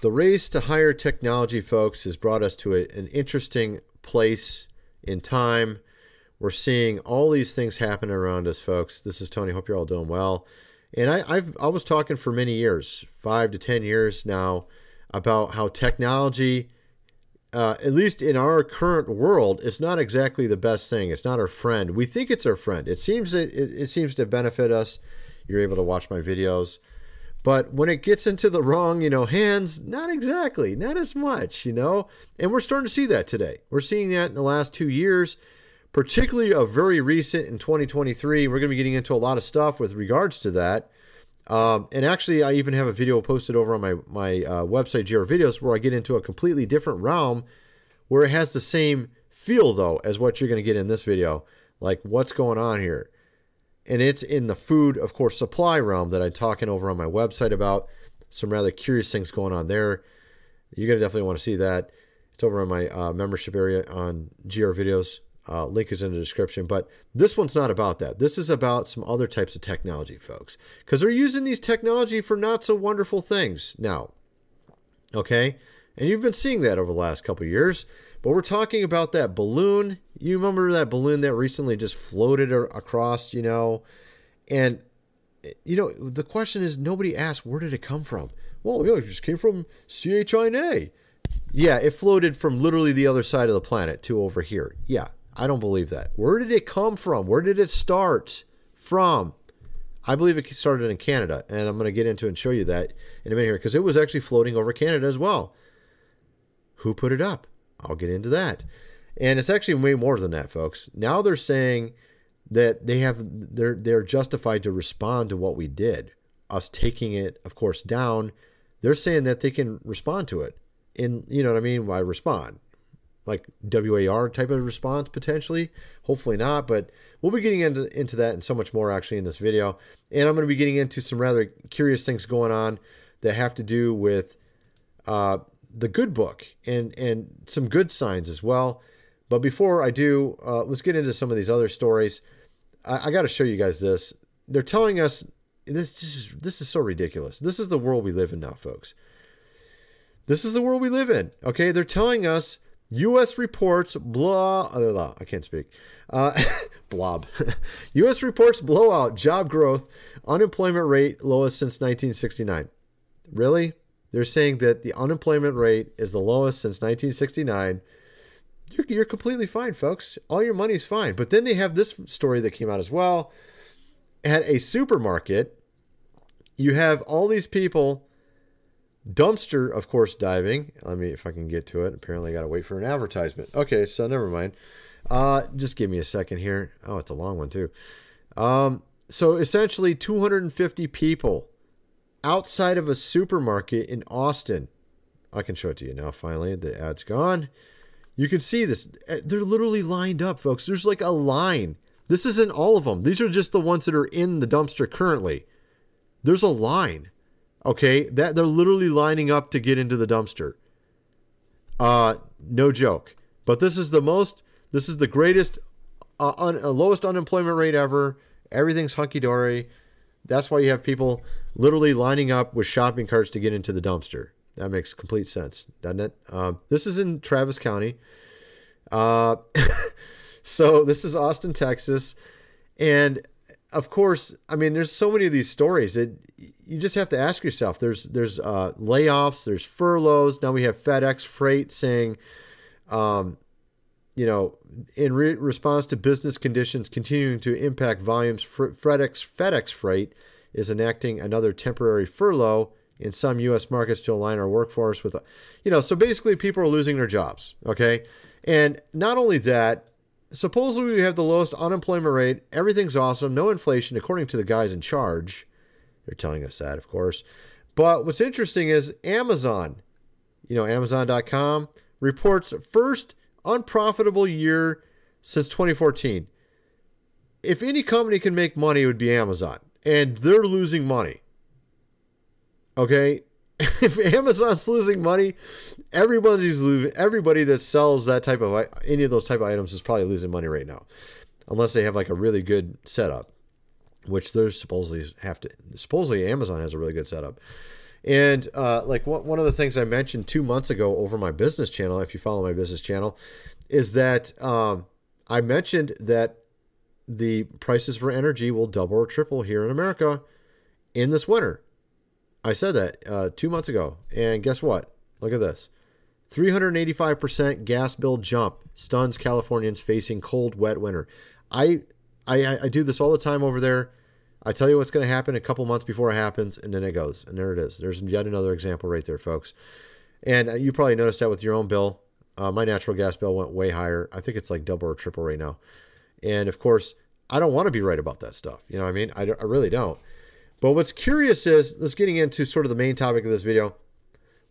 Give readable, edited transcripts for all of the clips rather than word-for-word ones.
The race to higher technology, folks, has brought us to an interesting place in time. We're seeing all these things happen around us, folks. This is Tony. Hope you're all doing well. And I was talking for many years, 5 to 10 years now, about how technology, at least in our current world, is not exactly the best thing. It's not our friend. We think it's our friend. It seems to benefit us. You're able to watch my videos. But when it gets into the wrong, hands, not exactly, not as much, And we're starting to see that today. We're seeing that in the last 2 years, particularly a very recent in 2023. We're going to be getting into a lot of stuff with regards to that. And actually, I even have a video posted over on my website, GR Videos, where I get into a completely different realm where it has the same feel, though, as what you're going to get in this video. Like, what's going on here? And it's in the food, of course, supply realm that I'm talking over on my website about. Some rather curious things going on there. You're going to definitely want to see that. It's over on my membership area on GR Videos. Link is in the description. But this one's not about that. This is about some other types of technology, folks. Because they're using these technology for not so wonderful things now. Okay? And you've been seeing that over the last couple of years. But we're talking about that balloon. You remember that balloon that recently just floated across, And, the question is, nobody asked, where did it come from? Well, it just came from CHINA. Yeah, it floated from literally the other side of the planet to over here. Yeah, I don't believe that. Where did it come from? Where did it start from? I believe it started in Canada, and I'm going to get into and show you that in a minute here, because it was actually floating over Canada as well. Who put it up? I'll get into that. And it's actually way more than that, folks. Now they're saying that they're justified to respond to what we did. Us taking it, of course, down. They're saying that they can respond to it. You know what I mean by respond? Like WAR type of response, potentially. Hopefully not, but we'll be getting into that and so much more actually in this video. And I'm going to be getting into some rather curious things going on that have to do with the good book and some good signs as well. But before I do, let's get into some of these other stories. I got to show you guys this. They're telling us, this is so ridiculous. This is the world we live in now, folks. This is the world we live in. Okay, they're telling us U.S. reports I can't speak. Blob. U.S. reports blowout job growth, unemployment rate lowest since 1969. Really? They're saying that the unemployment rate is the lowest since 1969. You're completely fine, folks. All your money's fine. But then they have this story that came out as well. At a supermarket, you have all these people dumpster, of course, diving. Let me, if I can get to it. Apparently, I got to wait for an advertisement. Okay, so never mind. Just give me a second here. Oh, it's a long one, too. So essentially, 250 people outside of a supermarket in Austin. I can show it to you now, finally. The ad's gone. You can see this. They're literally lined up, folks. There's like a line. This isn't all of them. These are just the ones that are in the dumpster currently. There's a line. Okay? That they're literally lining up to get into the dumpster. No joke. But this is the greatest, lowest unemployment rate ever. Everything's hunky-dory. That's why you have people literally lining up with shopping carts to get into the dumpster. That makes complete sense, doesn't it? This is in Travis County. So this is Austin, Texas. And, of course, I mean, there's so many of these stories. You just have to ask yourself. There's layoffs. There's furloughs. Now we have FedEx Freight saying, in response to business conditions continuing to impact volumes, FedEx Freight is enacting another temporary furlough in some U.S. markets to align our workforce with, so basically people are losing their jobs, okay? And not only that, supposedly we have the lowest unemployment rate, everything's awesome, no inflation, according to the guys in charge. They're telling us that, of course. But what's interesting is Amazon, Amazon.com, reports first unprofitable year since 2014. If any company can make money, it would be Amazon. And they're losing money. Okay? If Amazon's losing money, everybody's losing. Everybody that sells that type of, any of those type of items is probably losing money right now. Unless they have like a really good setup, which they're supposedly Amazon has a really good setup. And like one of the things I mentioned 2 months ago over my business channel, if you follow my business channel, is that I mentioned that the prices for energy will double or triple here in America in this winter. I said that 2 months ago. And guess what? Look at this. 385% gas bill jump stuns Californians facing cold, wet winter. I do this all the time over there. I tell you what's going to happen a couple months before it happens, and then it goes. And there it is. There's yet another example right there, folks. And you probably noticed that with your own bill. My natural gas bill went way higher. I think it's like double or triple right now. And of course, I don't want to be right about that stuff. You know what I mean? I really don't. But what's curious is, let's getting into sort of the main topic of this video.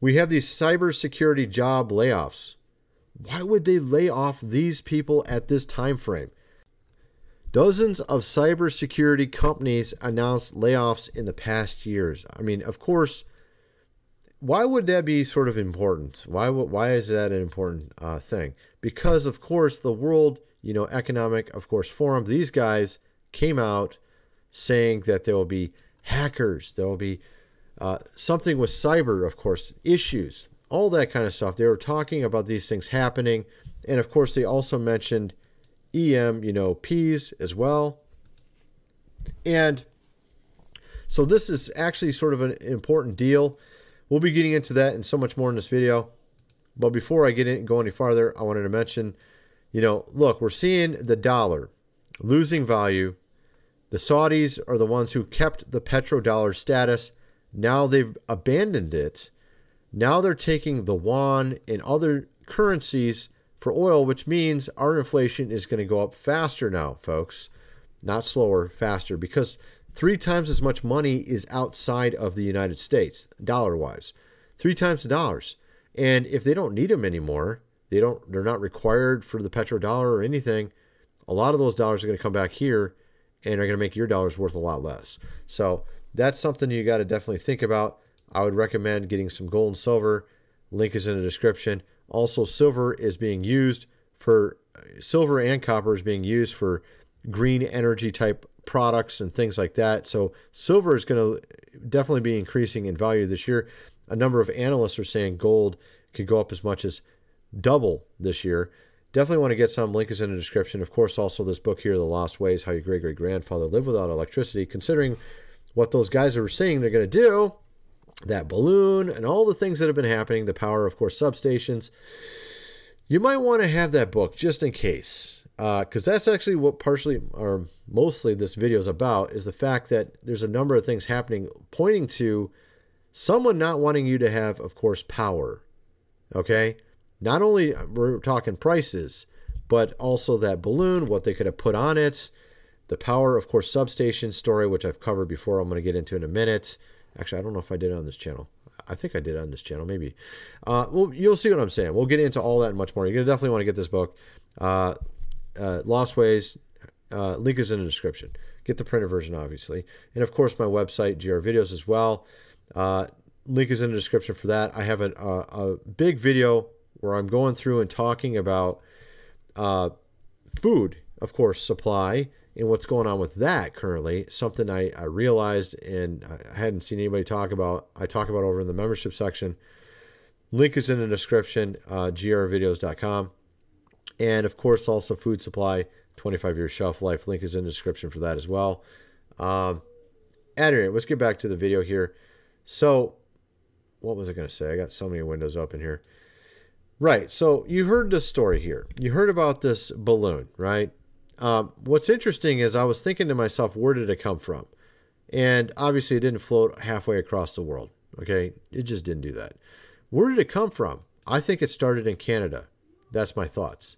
We have these cybersecurity job layoffs. Why would they lay off these people at this time frame? Dozens of cybersecurity companies announced layoffs in the past years. I mean, of course, why would that be sort of important? Why is that an important thing? Because, of course, the World Economic, of course, Forum, these guys came out saying that there will be hackers, there will be something with cyber, of course, issues, all that kind of stuff. They were talking about these things happening. And of course, they also mentioned EMPs as well. And so this is actually sort of an important deal. We'll be getting into that and so much more in this video. But before I go any farther, I wanted to mention, look, we're seeing the dollar losing value. The Saudis are the ones who kept the petrodollar status. Now they've abandoned it. Now they're taking the yuan and other currencies for oil, which means our inflation is going to go up faster now, folks. Not slower, faster, because 3 times as much money is outside of the United States, dollar-wise. 3 times the dollars. And if they don't need them anymore, they're not required for the petrodollar or anything, a lot of those dollars are going to come back here and are going to make your dollars worth a lot less. So that's something you got to definitely think about. I would recommend getting some gold and silver. Link is in the description. Also, silver and copper is being used for green energy type products and things like that. So silver is going to definitely be increasing in value this year. A number of analysts are saying gold could go up as much as double this year. Definitely want to get some. Link is in the description. Of course, also this book here, The Lost Ways, How Your Great-Great-Grandfather Lived Without Electricity. Considering what those guys are saying they're going to do, that balloon and all the things that have been happening, the power, of course, substations, you might want to have that book just in case. Because that's actually what partially or mostly this video is about, is the fact that there's a number of things happening pointing to someone not wanting you to have, of course, power. Okay? Not only we're talking prices, but also that balloon, what they could have put on it, the power, of course, substation story, which I've covered before. I'm going to get into in a minute. Actually, I don't know if I did it on this channel. I think I did it on this channel, maybe. Well, you'll see what I'm saying. We'll get into all that and much more. You're going to definitely want to get this book. Lost Ways, link is in the description. Get the printed version, obviously. And, of course, my website, GR Videos as well. Link is in the description for that. I have a big video where I'm going through and talking about food, of course, supply, and what's going on with that currently. Something I realized and I hadn't seen anybody talk about. I talk about over in the membership section. Link is in the description, grvideos.com. And, of course, also food supply, 25-year shelf life. Link is in the description for that as well. Anyway, let's get back to the video here. So, what was I going to say? I got so many windows open here. Right, so you heard this story here. You heard about this balloon, right? What's interesting is I was thinking to myself, where did it come from? And obviously it didn't float halfway across the world, okay? It just didn't do that. Where did it come from? I think it started in Canada. That's my thoughts.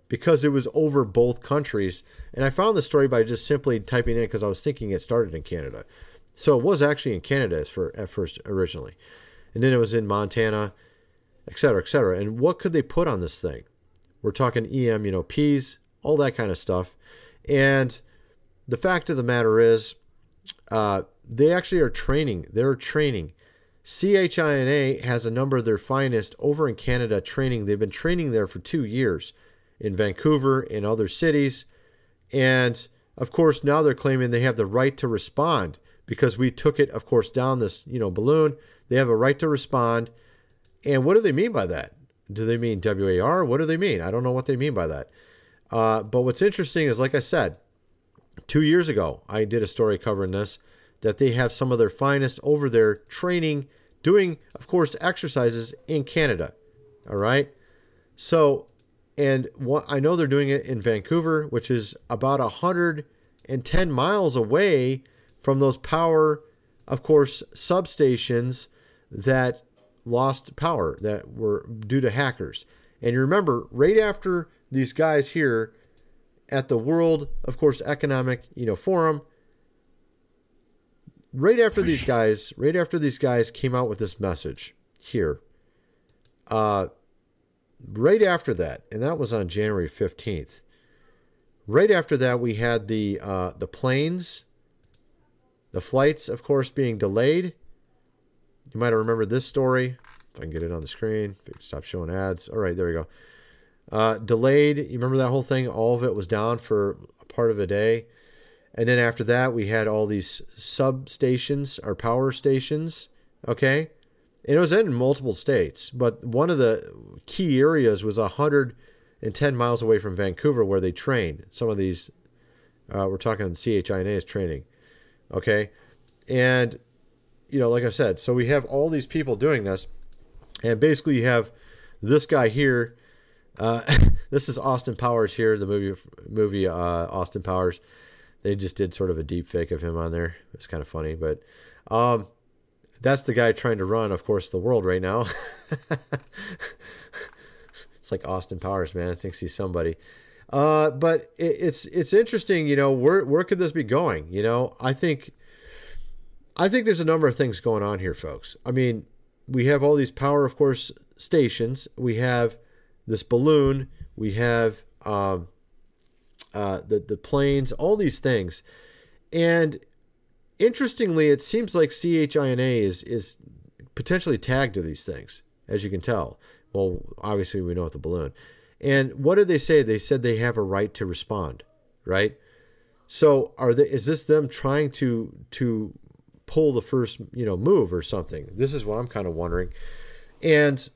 Because it was over both countries. And I found the story by just simply typing in because I was thinking it started in Canada. So it was actually in Canada at first originally. And then it was in Montana, et cetera, et cetera. And what could they put on this thing? We're talking EMPs, all that kind of stuff. And the fact of the matter is, they actually are training. They're training. CHINA has a number of their finest over in Canada training. They've been training there for 2 years in Vancouver and other cities. And, of course, now they're claiming they have the right to respond because we took it, of course, down this balloon. They have a right to respond. And what do they mean by that? Do they mean WAR? What do they mean? I don't know what they mean by that. But what's interesting is, like I said, 2 years ago, I did a story covering this, that they have some of their finest over there training, doing, of course, exercises in Canada. All right. So, and I know they're doing it in Vancouver, which is about 110 miles away from those power, of course, substations that lost power, that were due to hackers. And you remember, right after these guys here at the World, of course, Economic, Forum, right after these guys came out with this message here, right after that, and that was on January 15th. Right after that, we had the planes, the flights, of course, being delayed. You might have remembered this story. If I can get it on the screen. Stop showing ads. All right, there we go. Delayed. You remember that whole thing? All of it was down for a part of a day. And then after that, we had all these substations or power stations. Okay. And it was in multiple states. But one of the key areas was 110 miles away from Vancouver, where they train. Some of these, we're talking CHINA's training. Okay. And, like I said, so we have all these people doing this. And basically you have this guy here. This is Austin Powers here, the movie Austin Powers. They just did sort of a deep fake of him on there. It's kind of funny, but that's the guy trying to run, of course, the world right now. It's like Austin Powers, man. Thinks he's somebody. But it's interesting, where could this be going? I think there's a number of things going on here, folks. I mean, we have all these power, of course, stations. We have this balloon. We have the planes, all these things. And interestingly, it seems like CHINA is potentially tagged to these things, as you can tell. Well, obviously, we know with the balloon. And what did they say? They said they have a right to respond, right? So is this them trying to pull the first, move or something? This is what I'm kind of wondering. And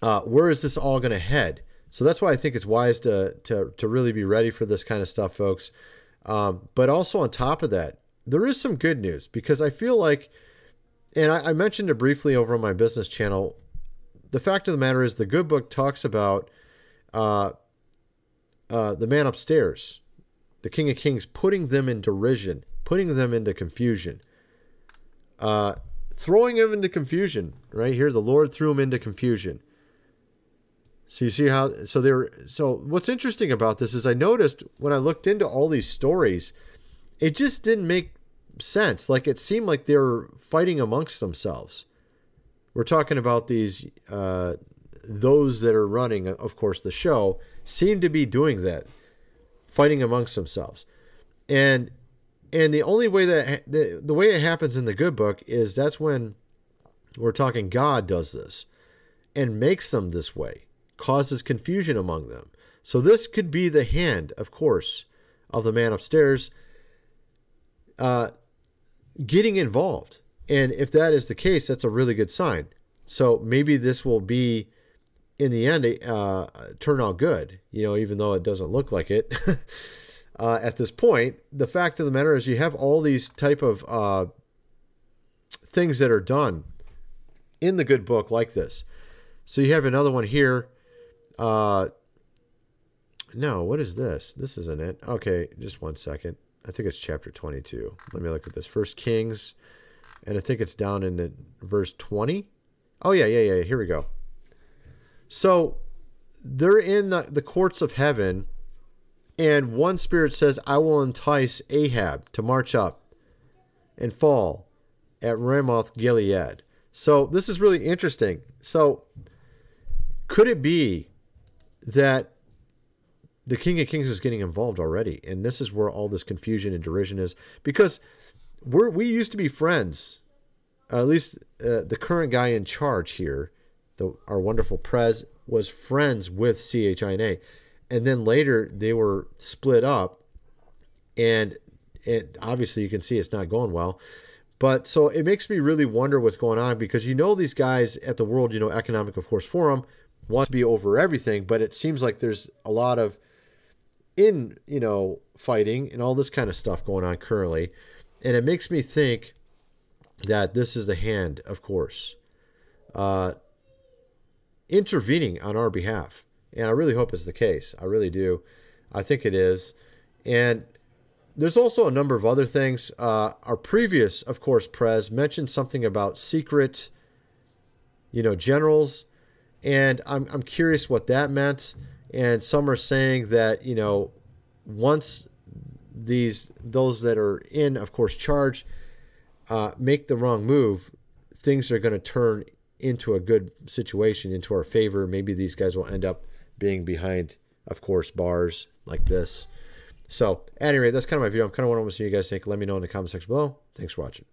where is this all going to head? So that's why I think it's wise to really be ready for this kind of stuff, folks. But also on top of that, there is some good news, because I feel like, and I mentioned it briefly over on my business channel, the fact of the matter is the good book talks about the man upstairs, the King of Kings, putting them in derision, putting them into confusion, throwing them into confusion. Right here, the Lord threw them into confusion. So you see how, so what's interesting about this is I noticed when I looked into all these stories, it just didn't make sense. Like, it seemed like they were fighting amongst themselves. We're talking about these, those that are running, of course, the show seem to be doing that, fighting amongst themselves. And the only way that, the way it happens in the good book is that's when we're talking God does this and makes them this way, causes confusion among them. So this could be the hand, of course, of the man upstairs getting involved. And if that is the case, that's a really good sign. So maybe this will be, in the end, turn out good, even though it doesn't look like it. At this point, the fact of the matter is you have all these type of things that are done in the good book like this. So you have another one here. No, what is this? This isn't it. Okay, just one second. I think it's chapter 22. Let me look at this. First Kings, and I think it's down in the verse 20. Oh, yeah. Here we go. So they're in the courts of heaven, and one spirit says, I will entice Ahab to march up and fall at Ramoth Gilead. So this is really interesting. So could it be that the King of Kings is getting involved already, and this is where all this confusion and derision is? Because we used to be friends. At least the current guy in charge here, our wonderful Prez, was friends with CHINA. And then later they were split up, and obviously you can see it's not going well. But so it makes me really wonder what's going on, because these guys at the World Economic, of course, Forum want to be over everything, but it seems like there's a lot of fighting and all this kind of stuff going on currently. And it makes me think that this is the hand, of course, intervening on our behalf. And I really hope it's the case. I really do. I think it is. And there's also a number of other things. Our previous, of course, Prez mentioned something about secret, generals. And I'm curious what that meant. And some are saying that, once those that are in, of course, charge, make the wrong move, things are going to turn into a good situation, into our favor. Maybe these guys will end up being behind, of course, bars like this. So, at any rate, that's kind of my view. I'm kind of wondering what you guys think. Let me know in the comment section below. Thanks for watching.